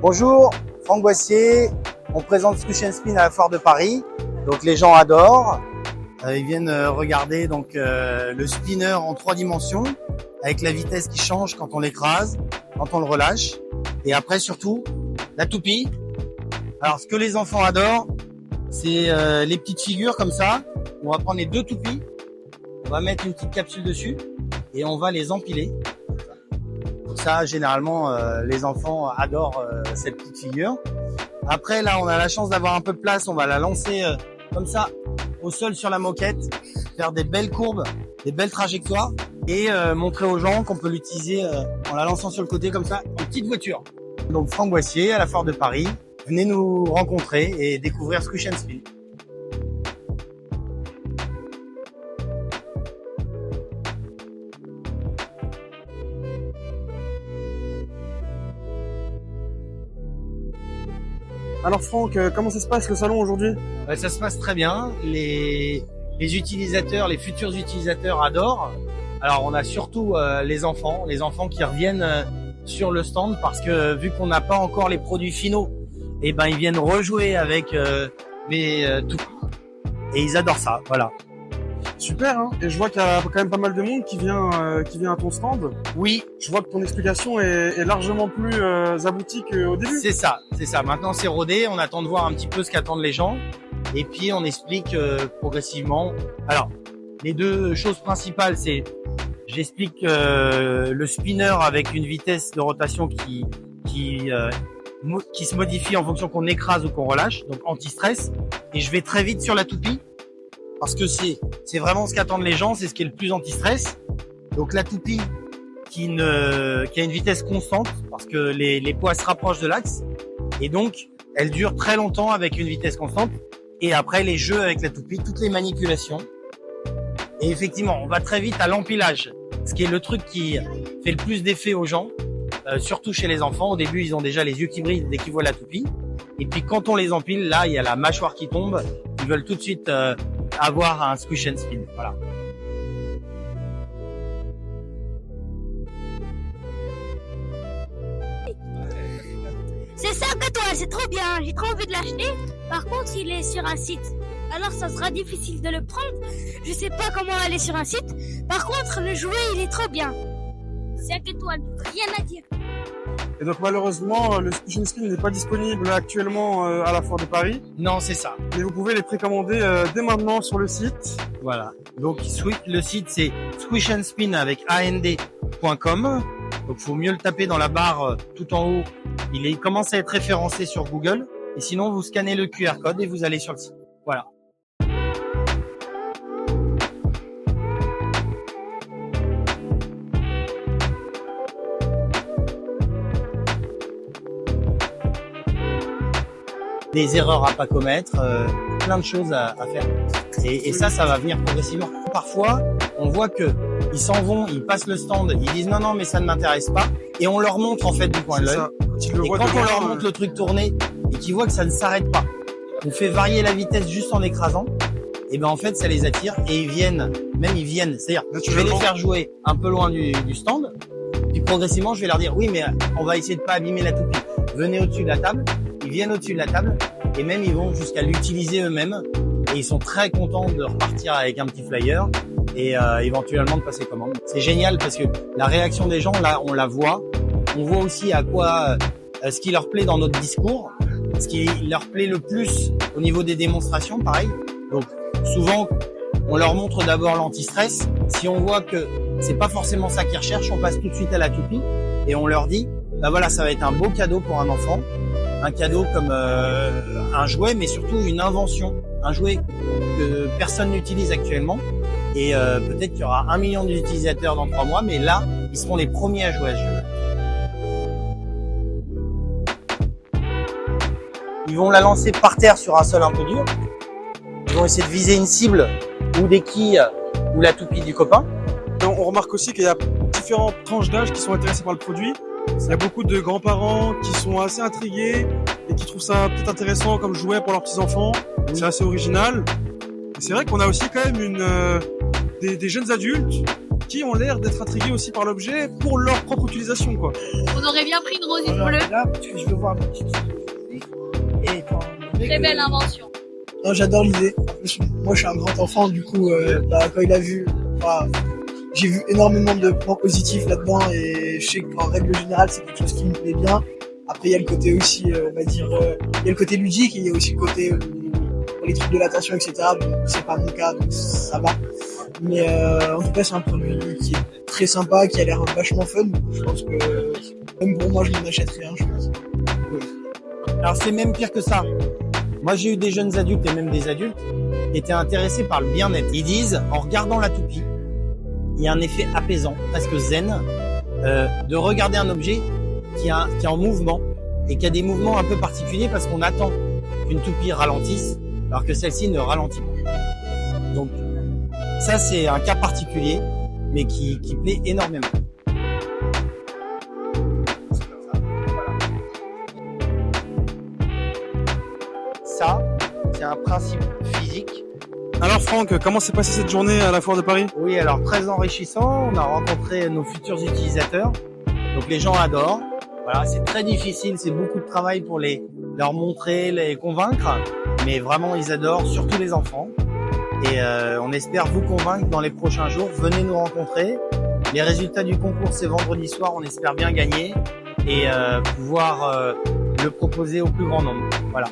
Bonjour, Franck Boissier. On présente Squish and Spin à la Foire de Paris. Donc les gens adorent. Ils viennent regarder donc le spinner en 3 dimensions avec la vitesse qui change quand on l'écrase, quand on le relâche. Et après surtout la toupie. Alors ce que les enfants adorent, c'est les petites figures comme ça. On va prendre les 2 toupies, on va mettre une petite capsule dessus et on va les empiler. Donc ça, généralement, les enfants adorent cette petite figure. Après, là, on a la chance d'avoir un peu de place. On va la lancer comme ça au sol sur la moquette, faire des belles courbes, des belles trajectoires et montrer aux gens qu'on peut l'utiliser en la lançant sur le côté comme ça, en petite voiture. Donc Franck Boissier à la Foire de Paris. Venez nous rencontrer et découvrir Squish and Spin. Alors Franck, comment ça se passe le salon aujourd'hui? Ça se passe très bien. Les utilisateurs, les futurs utilisateurs adorent. Alors on a surtout les enfants qui reviennent sur le stand parce que vu qu'on n'a pas encore les produits finaux, et ben ils viennent rejouer avec tout et ils adorent ça. Voilà. Super, hein. Et je vois qu'il y a quand même pas mal de monde qui vient à ton stand. Oui. Je vois que ton explication est largement plus aboutie qu'au début. C'est ça. Maintenant c'est rodé. On attend de voir un petit peu ce qu'attendent les gens et puis on explique progressivement. Alors les 2 choses principales, c'est j'explique le spinner avec une vitesse de rotation qui se modifie en fonction qu'on écrase ou qu'on relâche, donc anti-stress. Et je vais très vite sur la toupie parce que c'est vraiment ce qu'attendent les gens, c'est ce qui est le plus anti-stress. Donc la toupie qui a une vitesse constante parce que les poids se rapprochent de l'axe et donc elle dure très longtemps avec une vitesse constante. Et après les jeux avec la toupie, toutes les manipulations. Et effectivement, on va très vite à l'empilage, ce qui est le truc qui fait le plus d'effet aux gens. Surtout chez les enfants, au début ils ont déjà les yeux qui brillent dès qu'ils voient la toupie. Et puis quand on les empile, là il y a la mâchoire qui tombe. Ils veulent tout de suite avoir un Squish and Spin. Voilà. C'est 5 étoiles, c'est trop bien. J'ai trop envie de l'acheter. Par contre, il est sur un site. Alors ça sera difficile de le prendre. Je sais pas comment aller sur un site. Par contre, le jouet, il est trop bien. 5 étoiles, rien à dire. Et donc malheureusement, le Squish and Spin n'est pas disponible actuellement à la Foire de Paris. Non, c'est ça. Mais vous pouvez les précommander dès maintenant sur le site. Voilà. Donc le site c'est squishandspin avec and.com. Donc faut mieux le taper dans la barre tout en haut. Il commence à être référencé sur Google. Et sinon vous scannez le QR code et vous allez sur le site. Voilà. Des erreurs à pas commettre, plein de choses à faire. Et ça va venir progressivement. Parfois, on voit que ils s'en vont, ils passent le stand, ils disent non mais ça ne m'intéresse pas, et on leur montre en fait du coin de l'œil. Et quand on leur montre le truc tourné et qu'ils voient que ça ne s'arrête pas, on fait varier la vitesse juste en écrasant, et ben en fait ça les attire et ils viennent. C'est-à-dire, je vais les faire jouer un peu loin du stand, puis progressivement je vais leur dire oui mais on va essayer de pas abîmer la toupie. Venez au-dessus de la table. Ils viennent au-dessus de la table et même ils vont jusqu'à l'utiliser eux-mêmes et ils sont très contents de repartir avec un petit flyer et éventuellement de passer commande. C'est génial parce que la réaction des gens là, on la voit. On voit aussi à quoi ce qui leur plaît dans notre discours, ce qui leur plaît le plus au niveau des démonstrations, pareil. Donc souvent on leur montre d'abord l'anti-stress. Si on voit que c'est pas forcément ça qu'ils recherchent, on passe tout de suite à la toupie et on leur dit bah voilà, ça va être un beau cadeau pour un enfant. Un cadeau comme un jouet, mais surtout une invention, un jouet que personne n'utilise actuellement. Et peut-être qu'il y aura 1 million d'utilisateurs dans 3 mois, mais là, ils seront les premiers à jouer à ce jeu. Ils vont la lancer par terre sur un sol un peu dur. Ils vont essayer de viser une cible ou des quilles ou la toupie du copain. On remarque aussi qu'il y a différentes tranches d'âge qui sont intéressées par le produit. Il y a beaucoup de grands-parents qui sont assez intrigués et qui trouvent ça peut-être intéressant comme jouet pour leurs petits-enfants. C'est assez original. Et c'est vrai qu'on a aussi quand même des jeunes adultes qui ont l'air d'être intrigués aussi par l'objet pour leur propre utilisation, quoi. On aurait bien pris une rosine Alors, bleue. là, parce que je veux voir ma petite fille. Et quand Très belle invention. non, j'adore l'idée. En plus, moi, je suis un grand enfant, du coup, quand il a vu, j'ai vu énormément de points positifs là-dedans et je sais qu'en règle générale, c'est quelque chose qui me plaît bien. Après, il y a le côté aussi, on va dire, il y a le côté ludique et il y a aussi le côté pour les trucs de natation, etc. Bon, c'est pas mon cas, donc ça va. Mais en tout cas, c'est un produit qui est très sympa, qui a l'air vachement fun. Je pense que même pour moi, je m'en achèterais un, je pense. Alors c'est même pire que ça. Moi j'ai eu des jeunes adultes et même des adultes qui étaient intéressés par le bien-être. Ils disent, en regardant la toupie, il y a un effet apaisant, presque zen, de regarder un objet qui est en mouvement et qui a des mouvements un peu particuliers parce qu'on attend qu'une toupie ralentisse alors que celle-ci ne ralentit pas. Donc ça c'est un cas particulier mais qui plaît énormément. Ça, c'est un principe physique. Alors Franck, comment s'est passée cette journée à la Foire de Paris? Oui, alors très enrichissant. On a rencontré nos futurs utilisateurs. Donc les gens adorent. Voilà, c'est très difficile, c'est beaucoup de travail pour leur montrer, les convaincre. Mais vraiment, ils adorent, surtout les enfants. Et on espère vous convaincre dans les prochains jours. Venez nous rencontrer. Les résultats du concours, c'est vendredi soir. On espère bien gagner et pouvoir le proposer au plus grand nombre. Voilà.